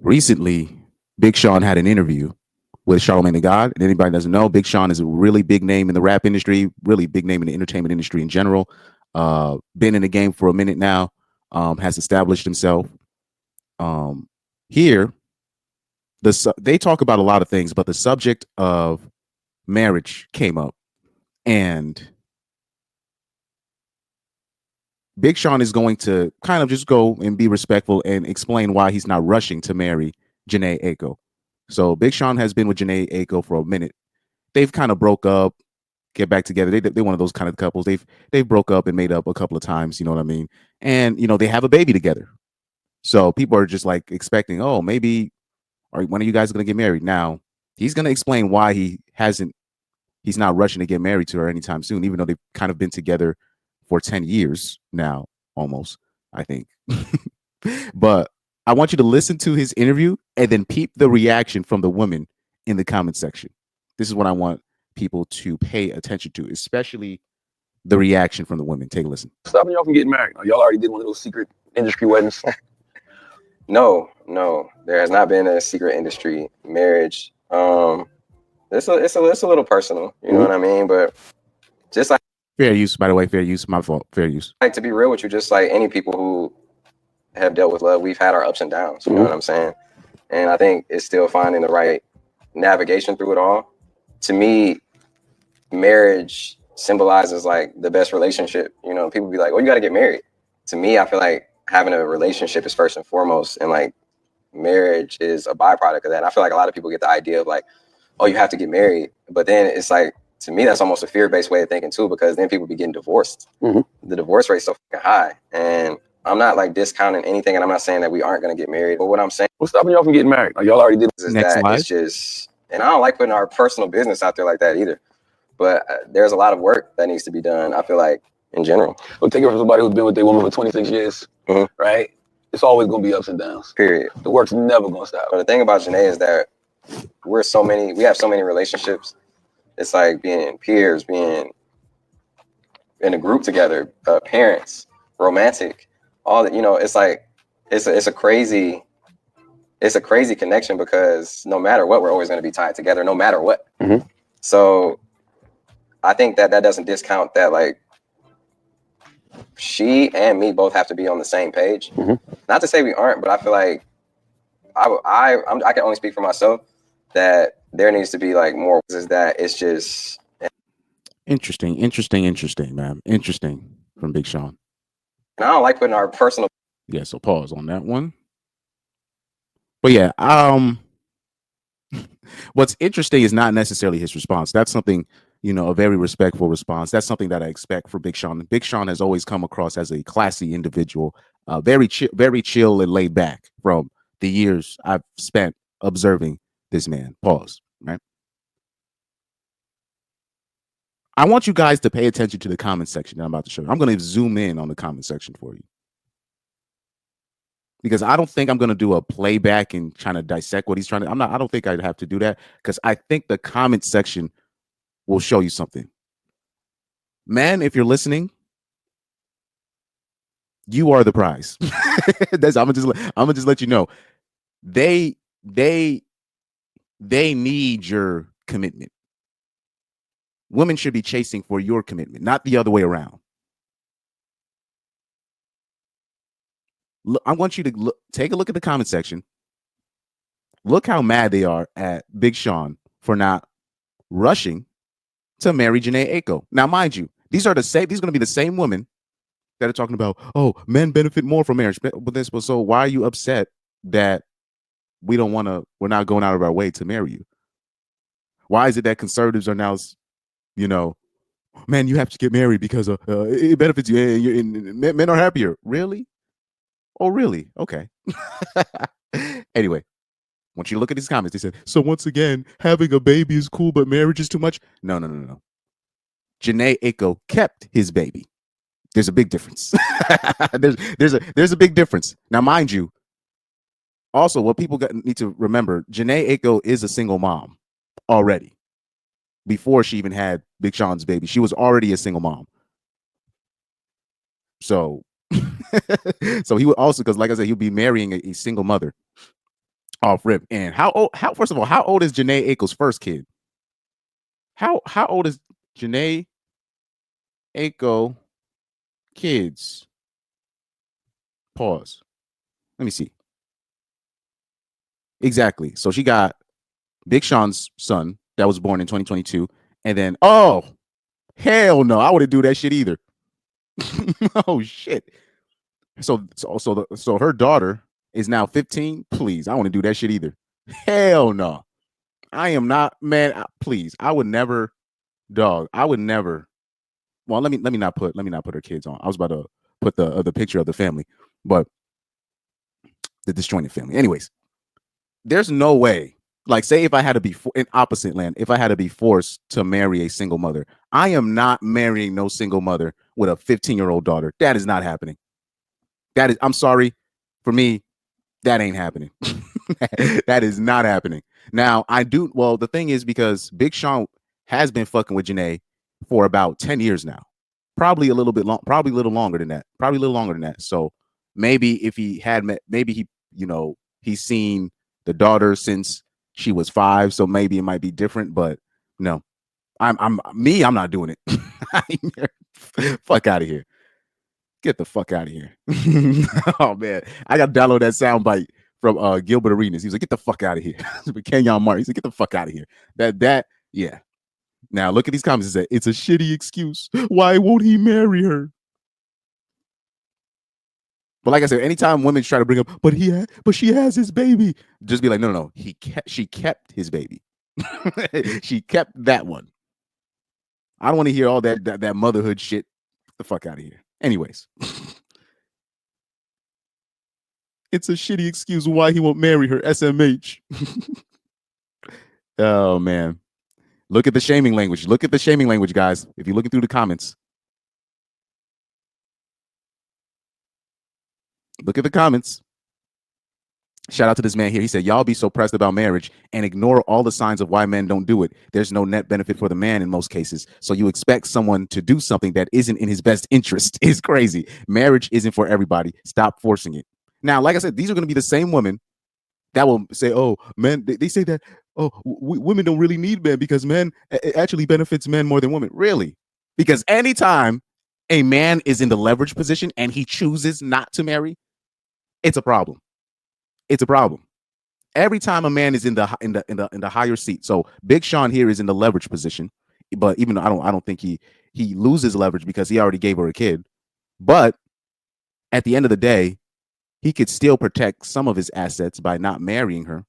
Recently, Big Sean had an interview with Charlamagne the God. And anybody doesn't know, Big Sean is a really big name in the rap industry, really big name in the entertainment industry in general. Been in the game for a minute now, has established himself. Um, Here, they talk about a lot of things, but the subject of marriage came up, and Big Sean is going to kind of just go and be respectful and explain why he's not rushing to marry Jhene Aiko. So Big Sean has been with Jhene Aiko for a minute. They've kind of broke up, get back together. They're one of those kind of couples. They've broke up and made up a couple of times. You know what I mean? And they have a baby together. So people are just like expecting, oh, maybe when are you guys going to get married? Now he's going to explain why he's not rushing to get married to her anytime soon, even though they've kind of been together for 10 years now, almost, I think. But I want you to listen to his interview and then peep the reaction from the women in the comment section. This is what I want people to pay attention to, especially the reaction from the women. Take a listen. Stopping y'all from getting married. Y'all already did one of those secret industry weddings. No, there has not been a secret industry marriage. It's a little personal, you know what I mean? But just like fair use, by the way, fair use, my fault, fair use. Like, to be real with you, just like any people who have dealt with love, we've had our ups and downs, you know what I'm saying? And I think it's still finding the right navigation through it all. To me, marriage symbolizes like the best relationship. You know, people be like, "Oh, you got to get married." To me, I feel like having a relationship is first and foremost, and like marriage is a byproduct of that. And I feel like a lot of people get the idea of like, "Oh, you have to get married," but then it's like, to me, that's almost a fear-based way of thinking too, because then people be getting divorced. The divorce rate is so fucking high, and I'm not like discounting anything, and I'm not saying that we aren't going to get married. But what I'm saying, what's stopping y'all from getting married? Y'all already did. Is that it's just, and I don't like putting our personal business out there like that either. But there's a lot of work that needs to be done, I feel like, in general. Well, take it from somebody who's been with their woman for 26 years, right? It's always going to be ups and downs. Period. The work's never going to stop. But the thing about Jhene is that we have so many relationships. It's like being peers, being in a group together, parents, romantic, all that. You know, it's like it's a crazy connection, because no matter what, we're always going to be tied together, no matter what. So I think that doesn't discount that, like, she and me both have to be on the same page. Not to say we aren't, but I feel like I can only speak for myself, that there needs to be like more. Is that it's just interesting, man. Interesting from Big Sean. And I don't like putting our personal. Yeah, so pause on that one. But yeah, what's interesting is not necessarily his response. That's something, a very respectful response. That's something that I expect for Big Sean. Big Sean has always come across as a classy individual, very chill and laid back from the years I've spent observing this man. Pause, right? I want you guys to pay attention to the comment section that I'm about to show you. I'm going to zoom in on the comment section for you, because I don't think I'm going to do a playback and trying to dissect what he's trying to. I don't think I'd have to do that, because I think the comment section will show you something. Man, if you're listening, you are the prize. I'm gonna just let you know. They need your commitment. Women should be chasing for your commitment, not the other way around. Look, I want you to take a look at the comment section. Look how mad they are at Big Sean for not rushing to marry Jhene Aiko. Now, mind you, these are these are going to be the same women that are talking about, oh, men benefit more from marriage. But so why are you upset that we're not going out of our way to marry you? Why is it that conservatives are now, man, you have to get married because it benefits you and men are happier? Really? Oh, really? Okay. Anyway, I want you to look at these comments. They said, so once again, having a baby is cool, but marriage is too much. No. Jhene Aiko kept his baby. There's a big difference. there's a big difference. Now, mind you, also what people need to remember, Jhene Aiko is a single mom already. Before she even had Big Sean's baby, she was already a single mom. So, so he would also, because like I said, he'll be marrying a single mother. Off rip. And how old? How first of all, how old is Jhene Aiko's first kid? How old is Jhene Aiko kids? Pause. Let me see. Exactly. So she got Big Sean's son that was born in 2022, and then hell no, I wouldn't do that shit either. Oh shit. So her daughter is now 15. Please, I want to do that shit either. Hell no. I am not, man. Please, I would never, dog. I would never. Well, let me not put her kids on. I was about to put the picture of the family, but the disjointed family. Anyways, there's no way. Like, say if I had to be in opposite land, if I had to be forced to marry a single mother, I am not marrying no single mother with a 15-year-old daughter. That is not happening. That is, I'm sorry, for me, that ain't happening. That is not happening. Now, I do, well, the thing is, because Big Sean has been fucking with Jhene for about 10 years now. Probably a little bit long, probably a little longer than that. Probably a little longer than that. So maybe if he had met, maybe he, he's seen the daughter since she was 5, so maybe it might be different, but no. I'm not doing it. Fuck out of here. Get the fuck out of here. Oh man. I gotta download that soundbite from Gilbert Arenas. He was like, get the fuck out of here. But Kenyon Martin, he's like, get the fuck out of here. Yeah. Now look at these comments. It said, it's a shitty excuse. Why won't he marry her? But like I said, anytime women try to bring up, but she has his baby, just be like, no. She kept his baby. She kept that one. I don't want to hear all that motherhood shit. Get the fuck out of here. Anyways. It's a shitty excuse why he won't marry her. SMH. Oh man. Look at the shaming language. Look at the shaming language, guys. If you're looking through the comments. Look at the comments. Shout out to this man here. He said, y'all be so pressed about marriage and ignore all the signs of why men don't do it. There's no net benefit for the man in most cases. So you expect someone to do something that isn't in his best interest. Is crazy. Marriage isn't for everybody. Stop forcing it. Now, like I said, these are going to be the same women that will say, oh, men, they say that, oh, women don't really need men because men, it actually benefits men more than women. Really? Because anytime a man is in the leverage position and he chooses not to marry, it's a problem. It's a problem. Every time a man is in the higher seat. So Big Sean here is in the leverage position, but even though I don't think he loses leverage because he already gave her a kid. But at the end of the day, he could still protect some of his assets by not marrying her.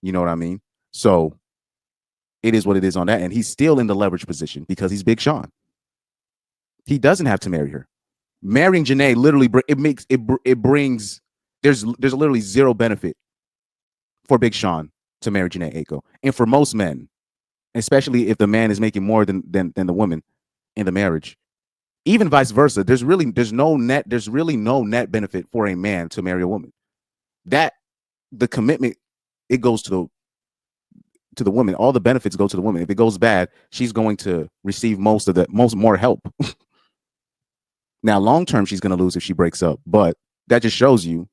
You know what I mean? So it is what it is on that. And he's still in the leverage position because he's Big Sean. He doesn't have to marry her. Marrying Jhene literally brings there's literally zero benefit for Big Sean to marry Jhene Aiko. And for most men, especially if the man is making more than the woman in the marriage, even vice versa, there's really no net benefit for a man to marry a woman. That the commitment, it goes to the woman. All the benefits go to the woman. If it goes bad, she's going to receive more help. Now, long term, she's going to lose if she breaks up. But that just shows you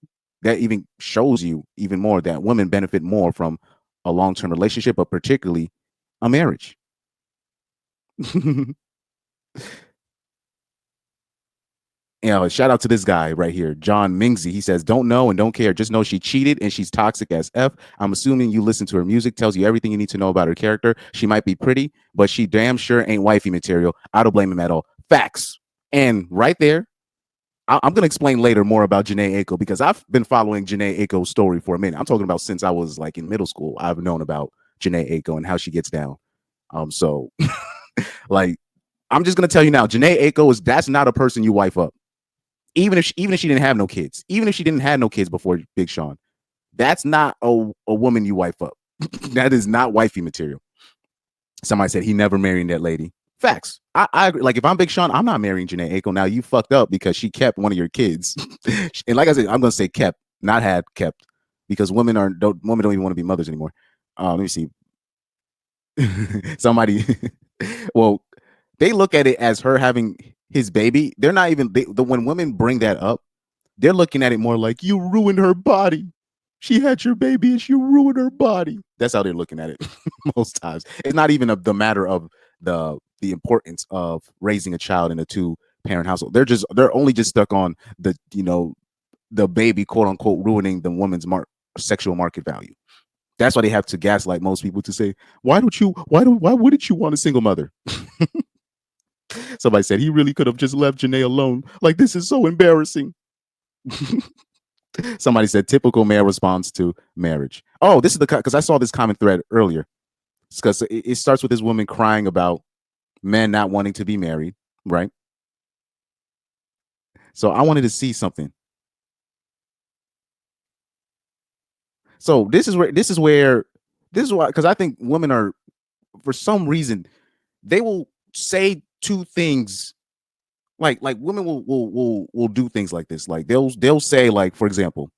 even more that women benefit more from a long term relationship, but particularly a marriage. Shout out to this guy right here, John Mingsy. He says, don't know and don't care. Just know she cheated and she's toxic as F. I'm assuming you listen to her music, tells you everything you need to know about her character. She might be pretty, but she damn sure ain't wifey material. I don't blame him at all. Facts. And right there, I'm going to explain later more about Jhene Aiko because I've been following Jhene Aiko's story for a minute. I'm talking about since I was like in middle school. I've known about Jhene Aiko and how she gets down. So like, I'm just going to tell you now, Jhene Aiko that's not a person you wife up. Even if she didn't have no kids, even if she didn't have no kids before Big Sean, that's not a woman you wife up. That is not wifey material. Somebody said he never married that lady. Facts. I agree. Like if I'm Big Sean, I'm not marrying Jhene Aiko. Now you fucked up because she kept one of your kids. And like I said, I'm gonna say kept, not had, kept, because women don't even want to be mothers anymore. Let me see. Somebody, well, they look at it as her having his baby. They're not even when women bring that up, they're looking at it more like you ruined her body. She had your baby and she ruined her body. That's how they're looking at it most times. It's not even the matter of the importance of raising a child in a 2-parent household. They're only just stuck on the the baby, quote unquote, ruining the woman's sexual market value. That's why they have to gaslight most people to say, why wouldn't you want a single mother? Somebody said he really could have just left Jhene alone. Like, this is so embarrassing. Somebody said typical male response to marriage. Oh, this is because I saw this comment thread earlier. It's because it starts with this woman crying about men not wanting to be married, right? So I wanted to see something. So this is why, because I think women are, for some reason, they will say two things. Like women will do things like this. Like they'll say, like, for example,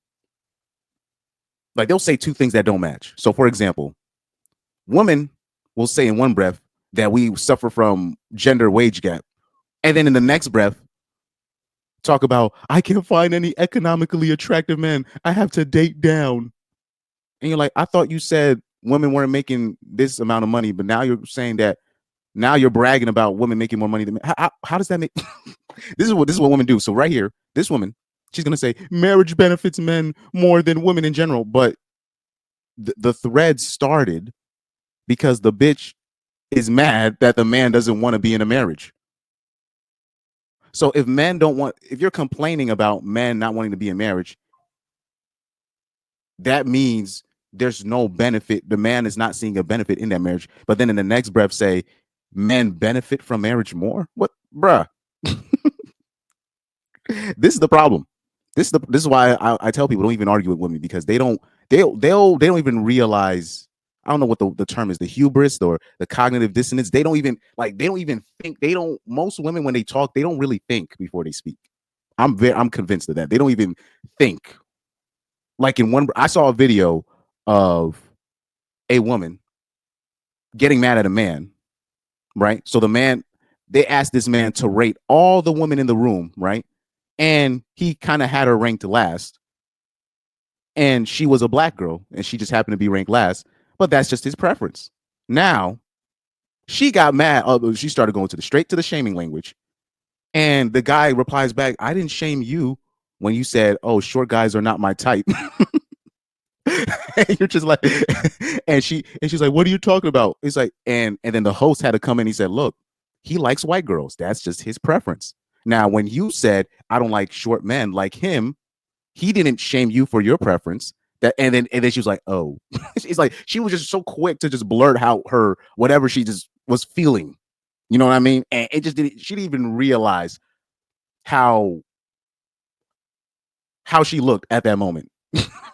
like they'll say two things that don't match. So for example, women will say in one breath that we suffer from gender wage gap, and then in the next breath talk about, I can't find any economically attractive men, I have to date down. And you're like, I thought you said women weren't making this amount of money, but now you're saying that, now you're bragging about women making more money than men. How does that make this is what women do. So right here, this woman, she's gonna say marriage benefits men more than women in general, but the thread started because the bitch is mad that the man doesn't want to be in a marriage. So if you're complaining about men not wanting to be in marriage, that means there's no benefit. The man is not seeing a benefit in that marriage. But then in the next breath say men benefit from marriage more. What, bruh? This is the problem. This is why I tell people, don't even argue with women, because they don't even realize, I don't know what the term is, the hubris or the cognitive dissonance. They don't even think. Most women, when they talk, they don't really think before they speak. I'm convinced of that. They don't even think. Like I saw a video of a woman getting mad at a man, right? So they asked this man to rate all the women in the room, right? And he kind of had her ranked last. And she was a black girl, and she just happened to be ranked last. But that's just his preference. Now, she got mad. She started going straight to the shaming language. And the guy replies back, I didn't shame you when you said, oh, short guys are not my type. And you're just like, and she's like, what are you talking about? It's like, and then the host had to come in. He said, look, he likes white girls. That's just his preference. Now, when you said, I don't like short men like him, he didn't shame you for your preference. And then she was like, oh, it's like, she was just so quick to just blurt out her whatever she just was feeling. You know what I mean? And she didn't even realize how she looked at that moment.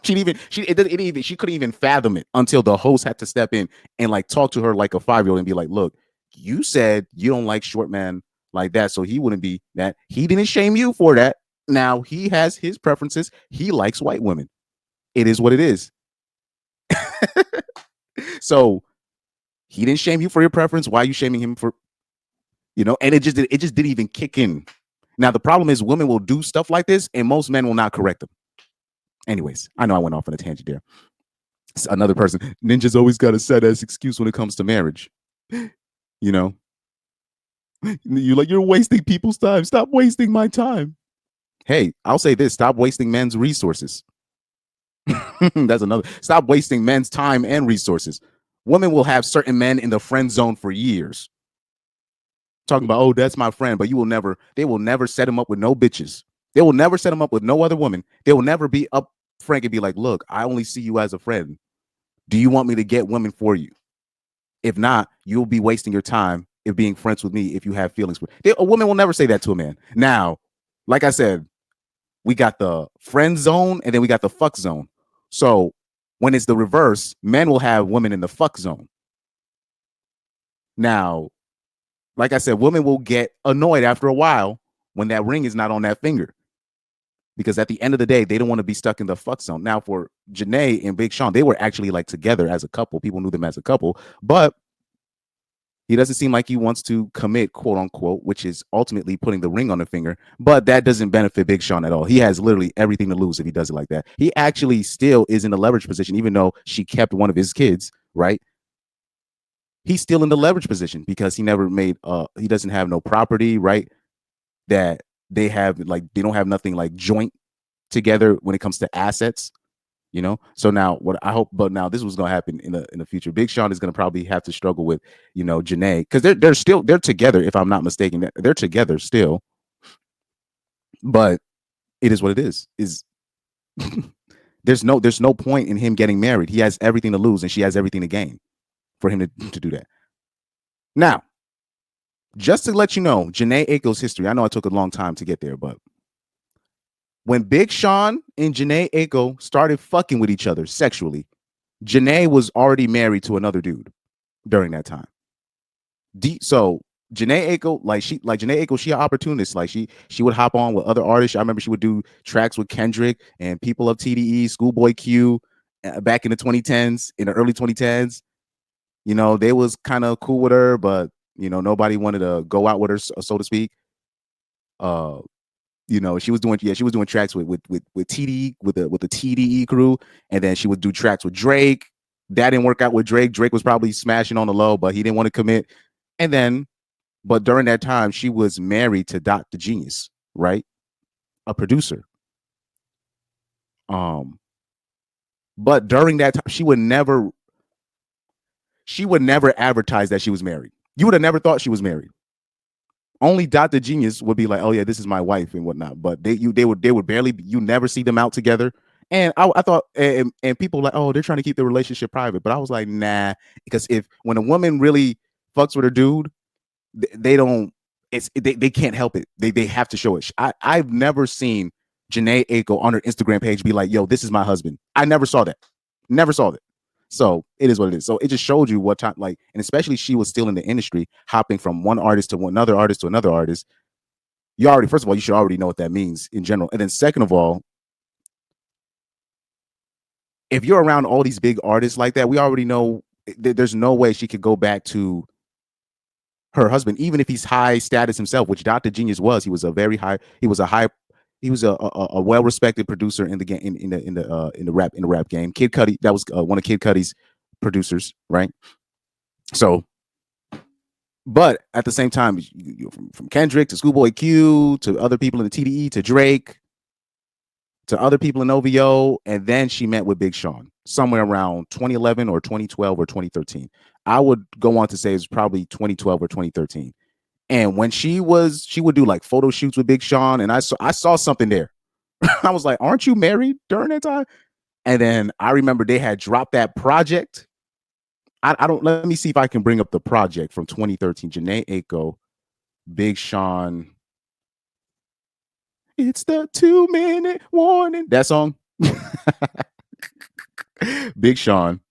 She couldn't even fathom it until the host had to step in and like talk to her like a 5-year-old and be like, look, you said you don't like short men like that, so he wouldn't be that. He didn't shame you for that. Now he has his preferences. He likes white women. It is what it is. So he didn't shame you for your preference. Why are you shaming him for, and it just didn't even kick in. Now the problem is women will do stuff like this and most men will not correct them. Anyways, I know I went off on a tangent there. Another person, ninjas always got a sad ass excuse when it comes to marriage. You're like, you're wasting people's time. Stop wasting my time. Hey, I'll say this: stop wasting men's resources. That's another. Stop wasting men's time and resources. Women will have certain men in the friend zone for years, talking about, oh, that's my friend, but they will never set him up with no bitches. They will never set him up with no other woman. They will never be up frank and be like, look, I only see you as a friend. Do you want me to get women for you? If not, you'll be wasting your time if being friends with me if you have feelings for a woman will never say that to a man. Now, like I said, we got the friend zone and then we got the fuck zone. So when it's the reverse, men will have women in the fuck zone. Now, like I said, women will get annoyed after a while when that ring is not on that finger. Because at the end of the day, they don't want to be stuck in the fuck zone. Now, for Jhene and Big Sean, they were actually like together as a couple. People knew them as a couple. But He doesn't seem like he wants to commit, quote unquote, which is ultimately putting the ring on the finger. But that doesn't benefit Big Sean at all. He has literally everything to lose if he does it like that. He actually still is in the leverage position, even though she kept one of his kids, right? He's still in the leverage position because he never made he doesn't have no property, right? That they have, like, they don't have nothing like joint together when it comes to assets, you know. So now what I hope, but now this was gonna happen in the future. Big Sean is gonna probably have to struggle with, you know, Jhene, because they're together, if I'm not mistaken. They're together still, but it is what it is there's no point in him getting married. He has everything to lose and she has everything to gain for him to do that. Now, just to let you know, Jhene Aiko's history. I know I took a long time to get there, but when Big Sean and Jhene Aiko started fucking with each other sexually, Jhene was already married to another dude during that time. So Jhene Aiko, Jhene Aiko, she an opportunist. Like she would hop on with other artists. I remember she would do tracks with Kendrick and people of TDE, Schoolboy Q, back in the 2010s, in the early 2010s. You know, they was kind of cool with her, but you know, nobody wanted to go out with her, so to speak. You know, she was doing tracks with TDE, with the TDE crew, and then she would do tracks with Drake. That didn't work out with Drake. Drake was probably smashing on the low, but he didn't want to commit. And then, but during that time, she was married to Dr. Genius, right? A producer. But during that time, she would never advertise that she was married. You would have never thought she was married. Only Dr. Genius would be like, "Oh yeah, this is my wife" and whatnot. But they would barely, you never see them out together. And I thought, and people were like, "Oh, they're trying to keep the relationship private." But I was like, nah, because when a woman really fucks with her dude, they don't. They can't help it. They have to show it. I've never seen Jhene Aiko on her Instagram page be like, "Yo, this is my husband." I never saw that. Never saw that. So it is what it is. So it just showed you what time, like, and especially she was still in the industry, hopping from one artist to another artist to another artist. You already, first of all, you should already know what that means in general. And then second of all, if you're around all these big artists like that, we already know there's no way she could go back to her husband, even if he's high status himself, which Dr. Genius was. He was a well-respected producer in the game, in the rap game. Kid Cudi, that was one of Kid Cudi's producers, right? So, but at the same time, from Kendrick to Schoolboy Q to other people in the TDE to Drake to other people in OVO, and then she met with Big Sean somewhere around 2011 or 2012 or 2013. I would go on to say it's probably 2012 or 2013. And when she would do like photo shoots with Big Sean, and I saw something there. I was like, "Aren't you married during that time?" And then I remember they had dropped that project. I don't, let me see if I can bring up the project from 2013. Jhene Aiko, Big Sean. It's the 2-minute warning. That song. Big Sean,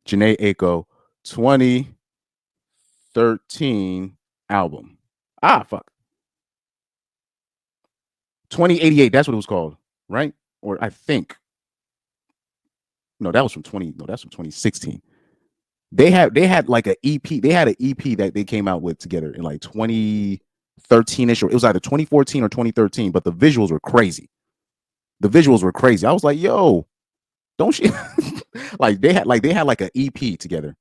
Jhene Aiko, 2013 album. Fuck. 2088. That's what it was called, right? Or I think. No, that was from 2016. They had like an EP. They had an EP that they came out with together in like 2013ish, or it was either 2014 or 2013. But the visuals were crazy. I was like, "Yo, don't you?" like they had like an EP together.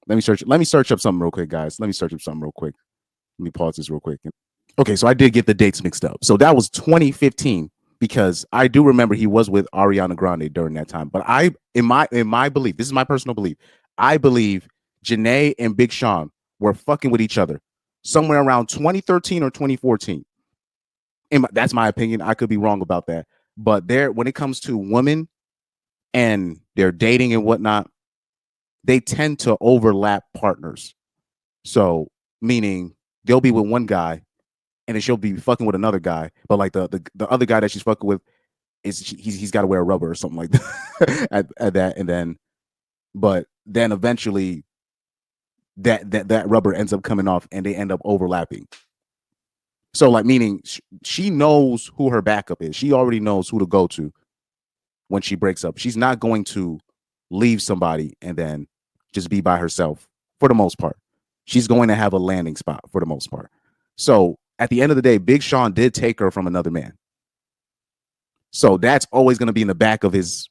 Let me search up something real quick, guys. Let me pause this real quick. Okay, so I did get the dates mixed up. So that was 2015, because I do remember he was with Ariana Grande during that time. But in my belief, this is my personal belief, I believe Jhene and Big Sean were fucking with each other somewhere around 2013 or 2014. That's my opinion. I could be wrong about that. But when it comes to women and their dating and whatnot, they tend to overlap partners. So meaning they'll be with one guy and then she'll be fucking with another guy, but like the other guy that she's fucking with he's got to wear a rubber or something like that at that, and then eventually that rubber ends up coming off and they end up overlapping. So like meaning she knows who her backup is. She already knows who to go to when she breaks up. She's not going to leave somebody and then just be by herself for the most part. she's going to have a landing spot for the most part. So at the end of the day, Big Sean did take her from another man. So that's always going to be in the back of his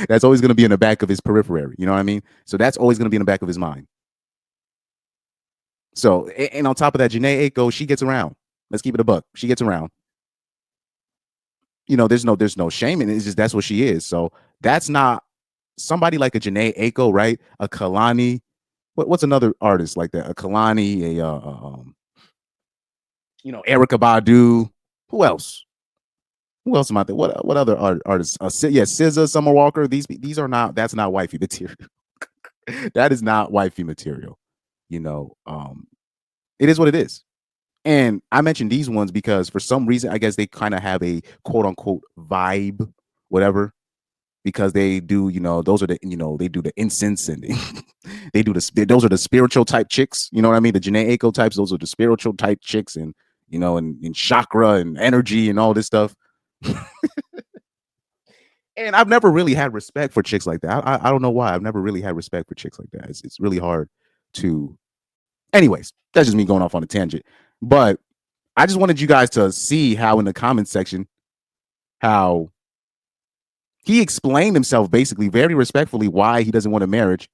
that's always going to be in the back of his periphery. You know what I mean? So that's always going to be in the back of his mind. So, and on top of that, Jhene Aiko, she gets around. Let's keep it a buck. She gets around. You know, there's no shame in it. It's just that's what she is. So that's not somebody like a Jhene Aiko, right? A Kalani. What's another artist like that? A Kalani, Erykah Badu. Who else? Who else am I there? What other artists? SZA, Summer Walker. These are not. That's not wifey material. That is not wifey material. You know, it is what it is. And I mentioned these ones because for some reason, I guess they kind of have a quote unquote vibe, whatever, because they do, those are the, they do the incense and they do those are the spiritual type chicks. You know what I mean? The Jhene Aiko types, those are the spiritual type chicks and, and chakra and energy and all this stuff. And I've never really had respect for chicks like that. I don't know why. I've never really had respect for chicks like that. It's really hard to. Anyways, that's just me going off on a tangent. But I just wanted you guys to see how in the comments section, how he explained himself basically very respectfully why he doesn't want a marriage.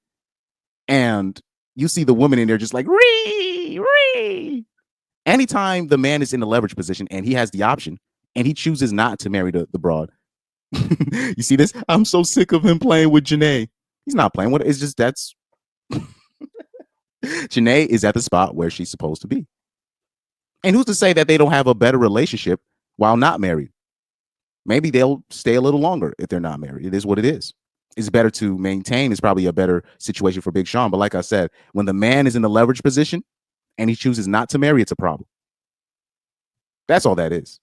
And you see the woman in there just like, ree. Anytime the man is in the leverage position and he has the option and he chooses not to marry the broad, you see this? I'm so sick of him playing with Jhene. He's not playing with it. It's just that's Jhene is at the spot where she's supposed to be. And who's to say that they don't have a better relationship while not married? Maybe they'll stay a little longer if they're not married. It is what it is. It's better to maintain. It's probably a better situation for Big Sean. But like I said, when the man is in the leverage position and he chooses not to marry, it's a problem. That's all that is.